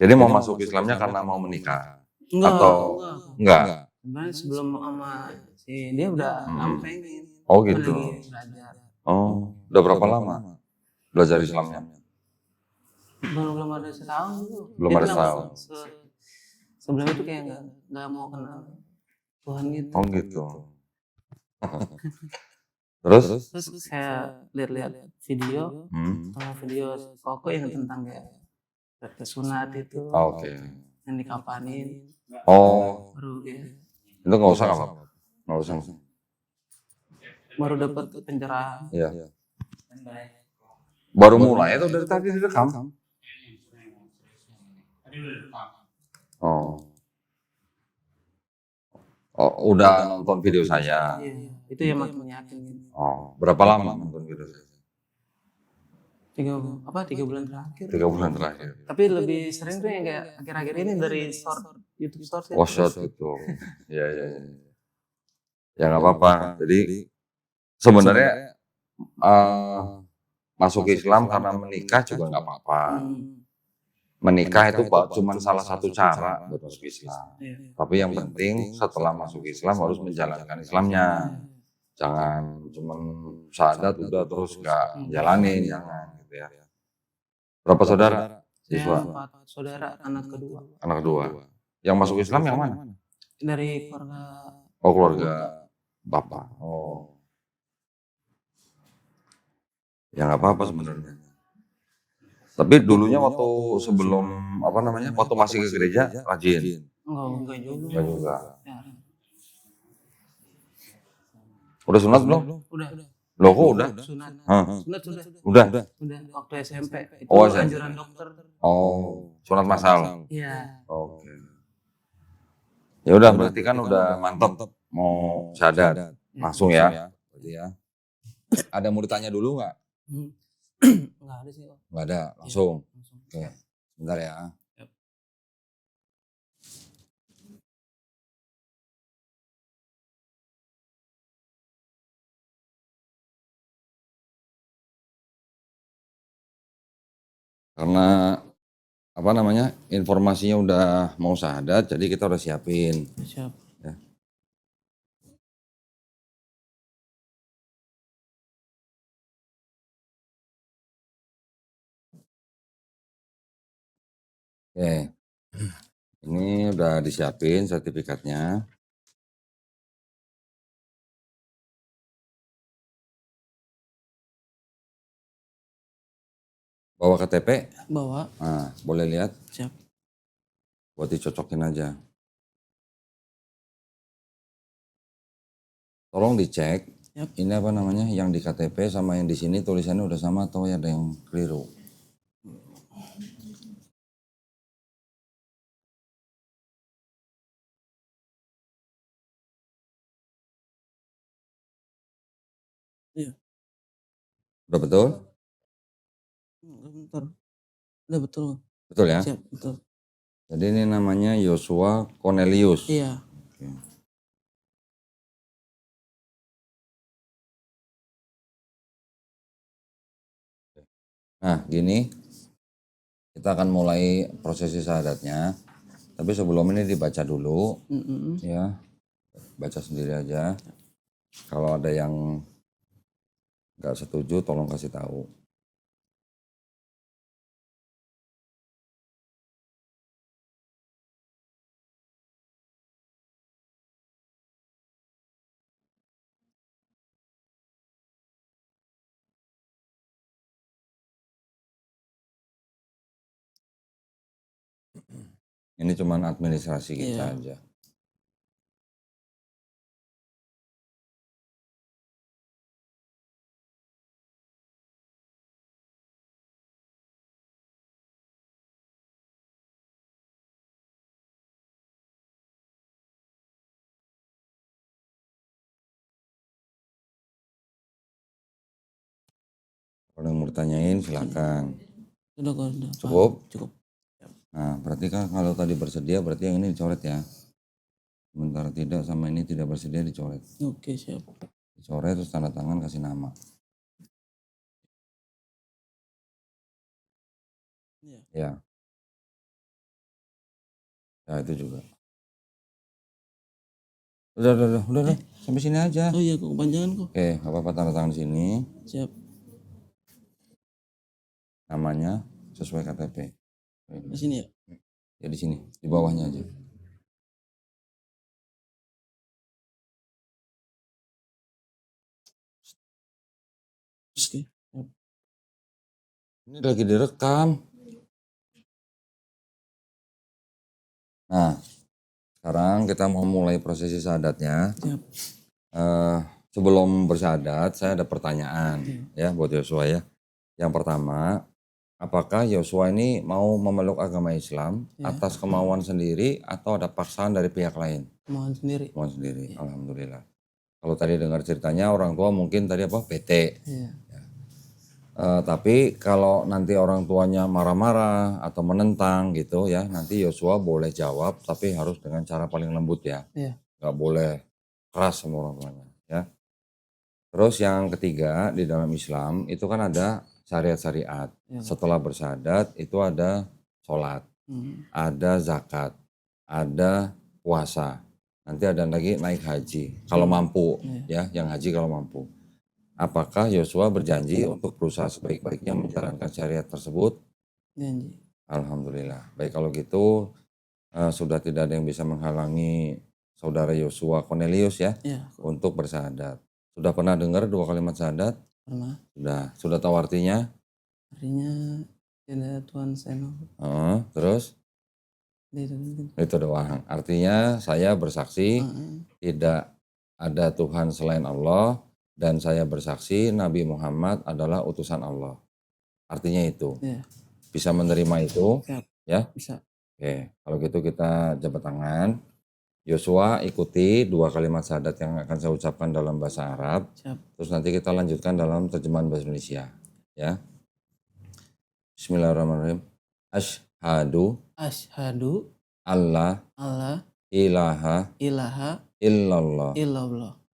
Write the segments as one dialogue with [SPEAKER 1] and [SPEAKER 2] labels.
[SPEAKER 1] Jadi mau masuk Islamnya karena mau menikah?
[SPEAKER 2] Enggak,
[SPEAKER 1] Atau enggak?
[SPEAKER 2] sebenarnya sebelum sama si dia udah lama
[SPEAKER 1] Mhm.
[SPEAKER 2] pengen,
[SPEAKER 1] Oh
[SPEAKER 2] cuman
[SPEAKER 1] gitu.
[SPEAKER 2] lagi belajar.
[SPEAKER 1] Oh, udah berapa lama belajar Islamnya?
[SPEAKER 2] Belum ada setahun tuh.
[SPEAKER 1] Belum
[SPEAKER 2] Dia
[SPEAKER 1] ada
[SPEAKER 2] bilang
[SPEAKER 1] setahun.
[SPEAKER 2] sebelumnya tuh kayak nggak mau kenal Tuhan gitu.
[SPEAKER 1] Oh gitu. Terus?
[SPEAKER 2] Terus saya lihat-lihat video,
[SPEAKER 1] Hmm.
[SPEAKER 2] sama video koko yang tentang kayak sunat itu,
[SPEAKER 1] Oke.
[SPEAKER 2] yang dikafanin,
[SPEAKER 1] Oh,
[SPEAKER 2] baru kayak
[SPEAKER 1] itu nggak usah nggak apa-apa. Nggak usah.
[SPEAKER 2] baru dapat pencerahan.
[SPEAKER 1] Iya. Baru mulai atau dari tadi direkam? Oh. Oh, udah nonton video saya.
[SPEAKER 2] Iya, itu yang makin yakin gitu.
[SPEAKER 1] Oh, berapa lama nonton video saya?
[SPEAKER 2] 3 bulan terakhir.
[SPEAKER 1] 3 bulan terakhir.
[SPEAKER 2] Tapi lebih sering tuh yang kayak akhir-akhir ini dari YouTube Short ya.
[SPEAKER 1] Oh, short itu. Iya, iya, iya. Ya nggak apa-apa. Jadi sebenarnya masuk Islam karena menikah juga nggak apa-apa. Menikah itu cuma salah satu cara buat masuk Islam.
[SPEAKER 2] Iya.
[SPEAKER 1] Tapi yang penting setelah masuk Islam harus menjalankan Islamnya. Jangan cuma syahadat udah terus nggak jalanin, jangan gitu ya. Berapa saudara?
[SPEAKER 2] Saya
[SPEAKER 1] Siswa?
[SPEAKER 2] 4 saudara, anak kedua.
[SPEAKER 1] Anak kedua. Yang masuk Islam yang mana?
[SPEAKER 2] Dari keluarga.
[SPEAKER 1] Oh, keluarga bapak. Oh. Ya nggak apa-apa sebenarnya. Tapi dulunya waktu sebelum waktu masih ke gereja rajin.
[SPEAKER 2] Enggak juga.
[SPEAKER 1] Enggak juga.
[SPEAKER 2] Ya.
[SPEAKER 1] Udah sunat belum?
[SPEAKER 2] Udah.
[SPEAKER 1] Loh kok udah?
[SPEAKER 2] Sunat.
[SPEAKER 1] Hah?
[SPEAKER 2] Sunat sudah.
[SPEAKER 1] Udah.
[SPEAKER 2] Udah waktu SMP. Itu
[SPEAKER 1] Oh, SMP.
[SPEAKER 2] anjuran dokter.
[SPEAKER 1] Oh, sunat massal.
[SPEAKER 2] Iya.
[SPEAKER 1] Oke. Ya udah berarti kan udah mantap mau syahadat. Langsung ya. Berarti ya. Ada mau ditanya dulu nggak?
[SPEAKER 2] Enggak ada sih.
[SPEAKER 1] Nggak ada, langsung. Oke, bentar ya.
[SPEAKER 2] Yap.
[SPEAKER 1] Karena informasinya udah mau syahadat, jadi kita udah siapin.
[SPEAKER 2] Siap.
[SPEAKER 1] Ya. Oke, ini udah disiapin sertifikatnya. Bawa KTP?
[SPEAKER 2] Bawa.
[SPEAKER 1] Nah, boleh lihat?
[SPEAKER 2] Siap.
[SPEAKER 1] Buat dicocokin aja. Tolong dicek.
[SPEAKER 2] Yap.
[SPEAKER 1] Ini yang di KTP sama yang di sini tulisannya udah sama atau ada yang keliru?
[SPEAKER 2] Iya.
[SPEAKER 1] Udah betul?
[SPEAKER 2] Bentar. Udah betul.
[SPEAKER 1] Betul ya?
[SPEAKER 2] Siap, betul.
[SPEAKER 1] Jadi ini namanya Yosua Cornelius.
[SPEAKER 2] Iya.
[SPEAKER 1] Oke. Nah, gini. Kita akan mulai prosesi syahadatnya. Tapi sebelum ini dibaca dulu. Ya. Baca sendiri aja. Kalau ada yang nggak setuju tolong kasih tahu. Ini cuma administrasi kita aja. Kalau yang mau ditanyain silakan.
[SPEAKER 2] Udah.
[SPEAKER 1] Cukup?
[SPEAKER 2] Cukup.
[SPEAKER 1] Nah, berarti kan kalau tadi bersedia berarti yang ini dicoret ya. Sementara tidak sama ini tidak bersedia dicoret.
[SPEAKER 2] Oke, siap.
[SPEAKER 1] Dicoret terus tanda tangan kasih nama.
[SPEAKER 2] Iya.
[SPEAKER 1] Ya. Ya itu juga. Udah. Sampai sini aja.
[SPEAKER 2] Oh iya, kok kepanjangan kok.
[SPEAKER 1] Oke, gak apa-apa tanda tangan sini.
[SPEAKER 2] Siap.
[SPEAKER 1] Namanya sesuai KTP.
[SPEAKER 2] Di sini ya?
[SPEAKER 1] Ya di sini, di bawahnya aja.
[SPEAKER 2] Oke. Siap.
[SPEAKER 1] Ini lagi direkam. Nah, sekarang kita mau mulai prosesi syahadatnya.
[SPEAKER 2] Siap.
[SPEAKER 1] Sebelum bersyahadat, saya ada pertanyaan ya buat Yosua ya. Yang pertama, apakah Yosua ini mau memeluk agama Islam atas kemauan sendiri atau ada paksaan dari pihak lain?
[SPEAKER 2] Mohon sendiri.
[SPEAKER 1] Kemauan sendiri, alhamdulillah. Kalau tadi dengar ceritanya orang tua mungkin tadi apa PT.
[SPEAKER 2] Iya.
[SPEAKER 1] Tapi kalau nanti orang tuanya marah-marah atau menentang gitu ya, nanti Yosua boleh jawab tapi harus dengan cara paling lembut ya.
[SPEAKER 2] Iya.
[SPEAKER 1] Gak boleh keras sama orang tuanya ya. Terus yang ketiga di dalam Islam itu kan ada syariat-syariat. Setelah bersyahadat itu ada sholat, ada zakat, ada puasa. Nanti ada lagi naik haji kalau mampu ya, yang haji kalau mampu. Apakah Yosua berjanji untuk berusaha sebaik-baiknya menjalankan syariat tersebut?
[SPEAKER 2] Janji.
[SPEAKER 1] Alhamdulillah. Baik kalau gitu sudah tidak ada yang bisa menghalangi saudara Yosua Cornelius ya untuk bersyahadat. Sudah pernah dengar 2 kalimat syahadat?
[SPEAKER 2] Pernah.
[SPEAKER 1] Sudah tahu artinya?
[SPEAKER 2] Artinya tidak Tuhan seno.
[SPEAKER 1] Terus? Itu doang. Artinya saya bersaksi tidak ada Tuhan selain Allah dan saya bersaksi Nabi Muhammad adalah utusan Allah. Artinya itu. Bisa menerima itu?
[SPEAKER 2] Siap.
[SPEAKER 1] Ya?
[SPEAKER 2] Bisa.
[SPEAKER 1] Oke, kalau gitu kita jabat tangan. Yosua ikuti 2 kalimat syahadat yang akan saya ucapkan dalam bahasa Arab.
[SPEAKER 2] Siap.
[SPEAKER 1] Terus nanti kita lanjutkan dalam terjemahan bahasa Indonesia. Ya. Bismillahirrahmanirrahim. Asyhadu alla ilaha illallah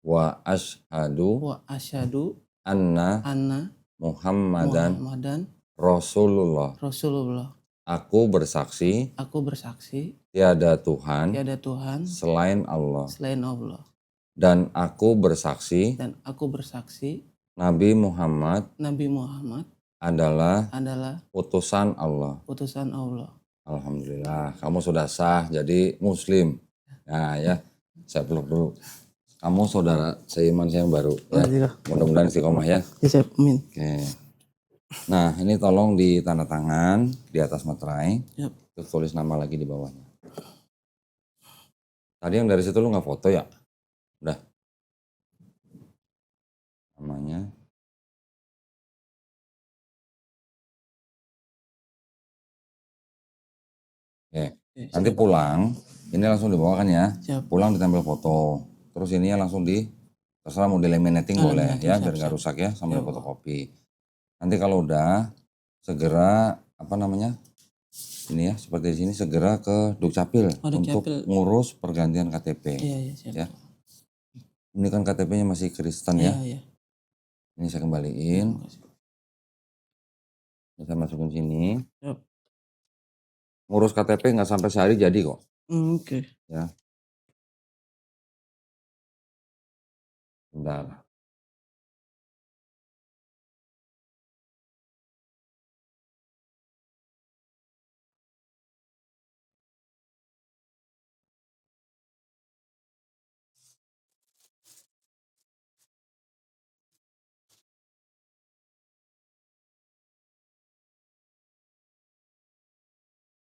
[SPEAKER 1] wa asyhadu anna Muhammadan Rasulullah. Aku bersaksi tiada Tuhan selain Allah. Dan aku bersaksi Nabi Muhammad adalah utusan Allah. Alhamdulillah, kamu sudah sah jadi muslim. Nah ya, saya peluk dulu. Kamu saudara seiman saya yang baru ya. Mudah-mudahan istiqomah ya.
[SPEAKER 2] Siap, amin.
[SPEAKER 1] Oke. Nah ini tolong ditanda tangan di atas materai. Terus tulis nama lagi di bawahnya. Tadi yang dari situ lu nggak foto ya? Udah. Namanya. Oke. Nanti pulang, ini langsung dibawakan ya. Pulang ditempel foto. Terus ini langsung terserah mau di laminating boleh ya, biar nggak rusak ya, sambil fotokopi. Nanti kalau udah segera ini ya seperti di sini segera ke Dukcapil untuk ngurus pergantian KTP.
[SPEAKER 2] Iya.
[SPEAKER 1] Ya. Ini kan KTP-nya masih Kristen ya. Ini saya kembaliin. Ini saya masukin sini. Ngurus KTP nggak sampai sehari jadi kok.
[SPEAKER 2] Oke.
[SPEAKER 1] Ya. Bentar.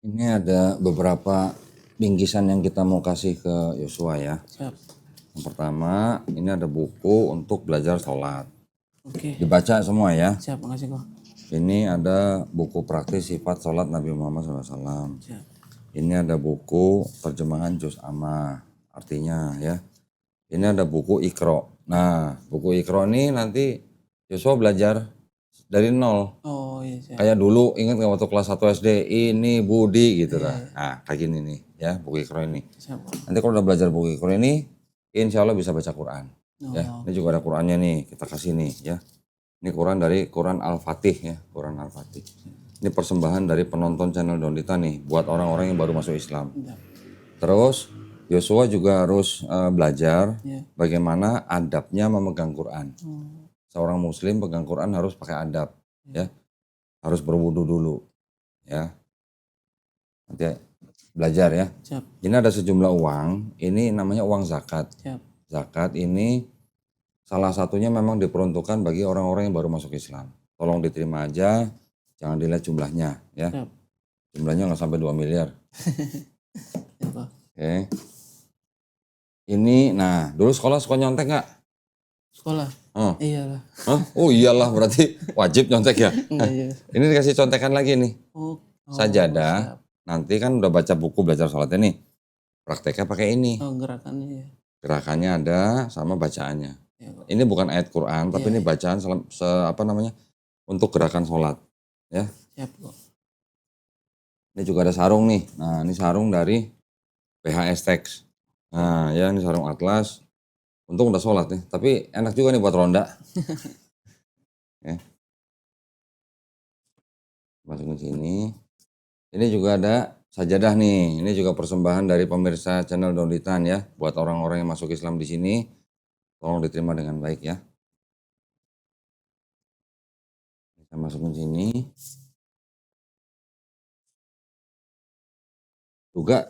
[SPEAKER 1] Ini ada beberapa bingkisan yang kita mau kasih ke Yosua ya.
[SPEAKER 2] Siap.
[SPEAKER 1] Yang pertama, ini ada buku untuk belajar sholat.
[SPEAKER 2] Oke.
[SPEAKER 1] Dibaca semua ya.
[SPEAKER 2] Siap, makasih kok.
[SPEAKER 1] Ini ada buku praktis sifat sholat Nabi Muhammad SAW.
[SPEAKER 2] Siap.
[SPEAKER 1] Ini ada buku terjemahan Juz Amma, artinya ya. Ini ada buku Iqra. Nah, buku Iqra ini nanti Yosua belajar dari nol.
[SPEAKER 2] Oh iya. Siap.
[SPEAKER 1] Kayak dulu ingat nggak waktu kelas 1 SD, ini Budi gitu lah. Nah kayak gini nih ya buku Iqra ini.
[SPEAKER 2] Siap.
[SPEAKER 1] Nanti kalau udah belajar buku Iqra ini, insya Allah bisa baca Quran. Ya, ini juga ada Qurannya nih, kita kasih nih ya. Ini Quran dari Quran Al-Fatih ya, Quran Al-Fatih. Ini persembahan dari penonton channel Dondita nih, buat orang-orang yang baru masuk Islam. Terus Yosua juga harus belajar
[SPEAKER 2] Iya.
[SPEAKER 1] bagaimana adabnya memegang Quran.
[SPEAKER 2] Oh.
[SPEAKER 1] Seorang muslim pegang Quran harus pakai adab, ya. Harus berwudu dulu, ya. Nanti belajar ya.
[SPEAKER 2] Siap.
[SPEAKER 1] Ini ada sejumlah uang, ini namanya uang zakat.
[SPEAKER 2] Siap.
[SPEAKER 1] Zakat ini salah satunya memang diperuntukkan bagi orang-orang yang baru masuk Islam. Tolong diterima aja, jangan dilihat jumlahnya ya.
[SPEAKER 2] Siap.
[SPEAKER 1] Jumlahnya nggak sampai 2 miliar.
[SPEAKER 2] Ya, Pak.
[SPEAKER 1] Oke. Ini, nah dulu sekolah suka nyontek nggak?
[SPEAKER 2] Sekolah.
[SPEAKER 1] Oh.
[SPEAKER 2] Iyalah.
[SPEAKER 1] Hah? Oh iyalah berarti wajib nyontek ya.
[SPEAKER 2] Enggak ya.
[SPEAKER 1] Ini dikasih contekan lagi nih.
[SPEAKER 2] Oh.
[SPEAKER 1] Sajadah.
[SPEAKER 2] Siap.
[SPEAKER 1] Nanti kan udah baca buku belajar sholatnya nih. Prakteknya pakai ini.
[SPEAKER 2] Oh, gerakannya ya.
[SPEAKER 1] Gerakannya ada sama bacaannya.
[SPEAKER 2] Ya, Pak.
[SPEAKER 1] Ini bukan ayat Quran, tapi
[SPEAKER 2] Iya,
[SPEAKER 1] ini
[SPEAKER 2] iya.
[SPEAKER 1] bacaan untuk gerakan sholat. Ya.
[SPEAKER 2] Siap kok.
[SPEAKER 1] Ini juga ada sarung nih. Nah ini sarung dari PHS Tex. Nah ya ini sarung atlas. Untung udah sholat nih. Tapi enak juga nih buat ronda. Ya. Masukin sini. Ini juga ada sajadah nih. Ini juga persembahan dari pemirsa channel Donditan ya. Buat orang-orang yang masuk Islam di sini. Tolong diterima dengan baik ya. Kita masukin sini. Juga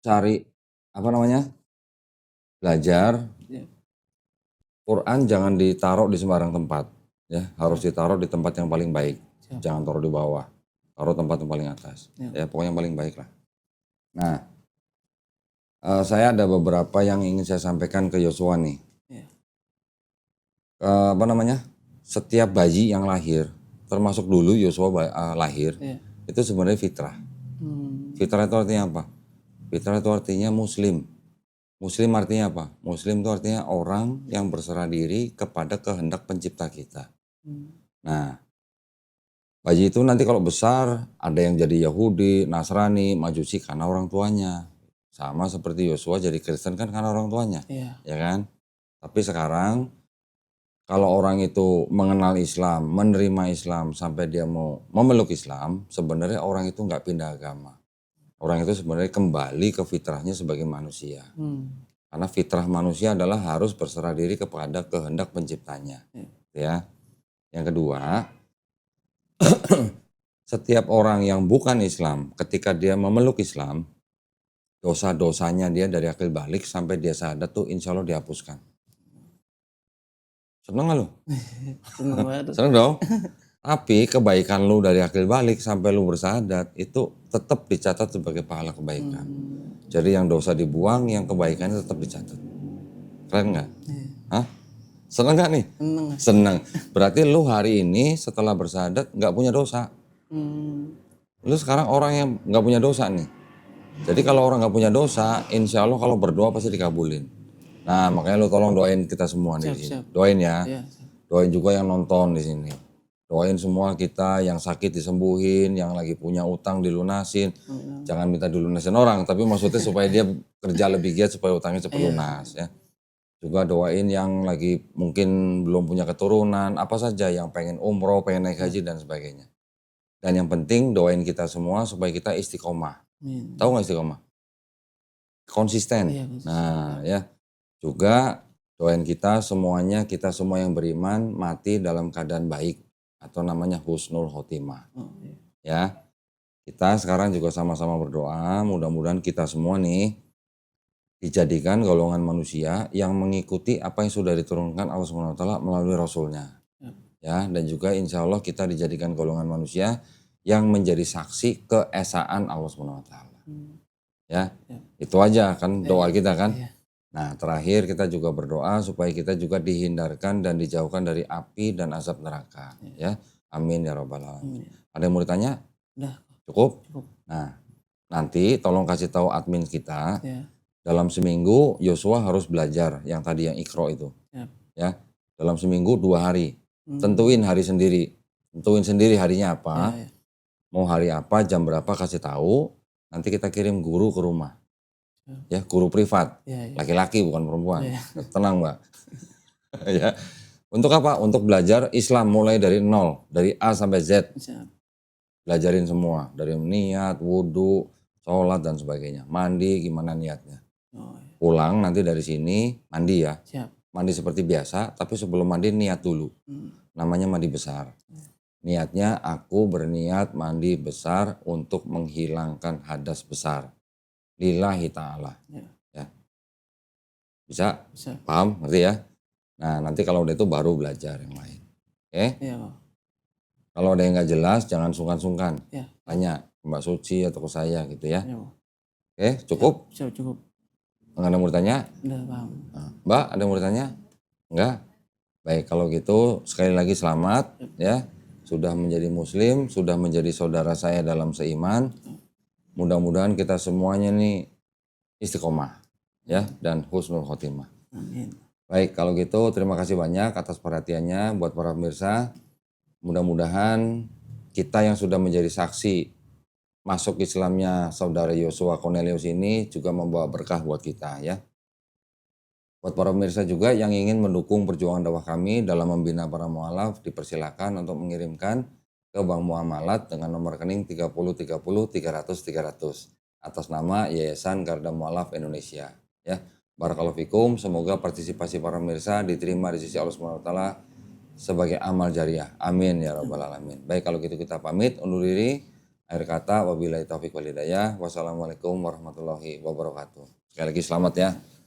[SPEAKER 1] cari belajar.
[SPEAKER 2] Ya.
[SPEAKER 1] Quran jangan ditaruh di sembarang tempat. Ya, harus ditaruh di tempat yang paling baik.
[SPEAKER 2] Siap.
[SPEAKER 1] Jangan taruh di bawah. Taruh tempat yang paling atas. Ya, pokoknya yang paling baik lah. Nah, saya ada beberapa yang ingin saya sampaikan ke Yosua nih.
[SPEAKER 2] Ya.
[SPEAKER 1] Setiap bayi yang lahir, termasuk dulu Yosua lahir,
[SPEAKER 2] Ya.
[SPEAKER 1] itu sebenarnya fitrah. Fitrah itu artinya apa? Fitrah itu artinya muslim. Muslim artinya apa? Muslim itu artinya orang yang berserah diri kepada kehendak pencipta kita. Nah, bayi itu nanti kalau besar ada yang jadi Yahudi, Nasrani, Majusi karena orang tuanya. Sama seperti Yosua jadi Kristen kan karena orang tuanya.
[SPEAKER 2] Iya.
[SPEAKER 1] Ya kan? Tapi sekarang kalau orang itu mengenal Islam, menerima Islam sampai dia mau memeluk Islam, sebenarnya orang itu nggak pindah agama. Orang itu sebenarnya kembali ke fitrahnya sebagai manusia. Karena fitrah manusia adalah harus berserah diri kepada kehendak penciptanya. Ya. Yang kedua, setiap orang yang bukan Islam, ketika dia memeluk Islam, dosa-dosanya dia dari akil balik sampai dia sadar tuh insya Allah dihapuskan. Seneng gak lu?
[SPEAKER 2] Seneng banget.
[SPEAKER 1] Seneng dong? Tapi kebaikan lu dari akil balik sampai lu bersahadat itu tetap dicatat sebagai pahala kebaikan. Jadi yang dosa dibuang, yang kebaikannya tetap dicatat. Keren gak? Hah? Seneng gak nih?
[SPEAKER 2] Seneng.
[SPEAKER 1] Seneng. Berarti lu hari ini setelah bersahadat gak punya dosa. Lu sekarang orang yang gak punya dosa nih. Jadi kalau orang gak punya dosa, insya Allah kalau berdoa pasti dikabulin. Nah makanya lu tolong doain kita semua di sini. Doain ya. Doain juga yang nonton di sini. Doain semua kita yang sakit disembuhin, yang lagi punya utang dilunasin. Jangan minta dilunasin orang, tapi maksudnya supaya dia kerja lebih giat supaya utangnya cepat lunas ya. Juga doain yang lagi mungkin belum punya keturunan, apa saja yang pengen umroh, pengen naik haji dan sebagainya. Dan yang penting doain kita semua supaya kita istiqomah. Tahu gak istiqomah? Konsisten. Nah ya, juga doain kita semuanya, kita semua yang beriman mati dalam keadaan baik. Atau namanya husnul khotimah. Ya, kita sekarang juga sama-sama berdoa, mudah-mudahan kita semua nih dijadikan golongan manusia yang mengikuti apa yang sudah diturunkan Allah SWT melalui Rasulnya. Ya, dan juga insya Allah kita dijadikan golongan manusia yang menjadi saksi keesaan Allah SWT. Ya, itu aja kan doa kita kan. Nah terakhir kita juga berdoa supaya kita juga dihindarkan dan dijauhkan dari api dan azab neraka. Ya, amin ya robbal alamin. Ada yang mau ditanya?
[SPEAKER 2] Udah.
[SPEAKER 1] Cukup? Nah nanti tolong kasih tahu admin kita. Dalam seminggu Yosua harus belajar yang tadi yang Iqra itu. Ya, dalam seminggu 2 hari. Tentuin hari sendiri. Tentuin sendiri harinya apa. Mau hari apa, jam berapa kasih tahu. Nanti kita kirim guru ke rumah. Ya, guru privat, laki-laki bukan perempuan. Tenang Mbak. Ya. Untuk apa? Untuk belajar Islam mulai dari nol, dari A sampai Z. Belajarin semua, dari niat, wudhu, sholat dan sebagainya. Mandi gimana niatnya.
[SPEAKER 2] Oh, iya.
[SPEAKER 1] Pulang nanti dari sini mandi ya.
[SPEAKER 2] Siap.
[SPEAKER 1] Mandi seperti biasa, tapi sebelum mandi niat dulu. Namanya mandi besar. Niatnya aku berniat mandi besar untuk menghilangkan hadas besar. Lillahi ta'ala.
[SPEAKER 2] Ya.
[SPEAKER 1] Ya. Bisa?
[SPEAKER 2] Bisa.
[SPEAKER 1] Paham? Ngerti ya? Nah nanti kalau udah itu baru belajar yang lain. Oke?
[SPEAKER 2] Iya, Pak.
[SPEAKER 1] Kalau ada yang nggak jelas jangan sungkan-sungkan.
[SPEAKER 2] Ya.
[SPEAKER 1] Tanya ke Mbak Suci atau ke saya gitu ya.
[SPEAKER 2] Iya, Pak.
[SPEAKER 1] Oke, cukup?
[SPEAKER 2] Siap, cukup.
[SPEAKER 1] Nggak ada yang mau ditanya?
[SPEAKER 2] Udah paham.
[SPEAKER 1] Nah, Mbak, ada yang mau ditanya? Enggak? Baik, kalau gitu sekali lagi selamat ya. Sudah menjadi muslim, sudah menjadi saudara saya dalam seiman. Mudah-mudahan kita semuanya nih istiqomah ya dan husnul khotimah.
[SPEAKER 2] Amin.
[SPEAKER 1] Baik, kalau gitu terima kasih banyak atas perhatiannya buat para pemirsa. Mudah-mudahan kita yang sudah menjadi saksi masuk Islamnya saudara Yosua Cornelius ini juga membawa berkah buat kita ya. Buat para pemirsa juga yang ingin mendukung perjuangan dakwah kami dalam membina para mualaf, dipersilakan untuk mengirimkan ke Bank Muamalat dengan nomor rekening 30 30 300 300 atas nama Yayasan Garda Mualaf Indonesia. Ya, barakallahu fikum. Semoga partisipasi para pemirsa diterima di sisi Allah Subhanahu wa taala sebagai amal jariah. Amin ya rabbal alamin. Baik, kalau gitu kita pamit undur diri. Akhir kata wabillahi taufiq wal hidayah. Wassalamualaikum warahmatullahi wabarakatuh. Sekali lagi selamat ya.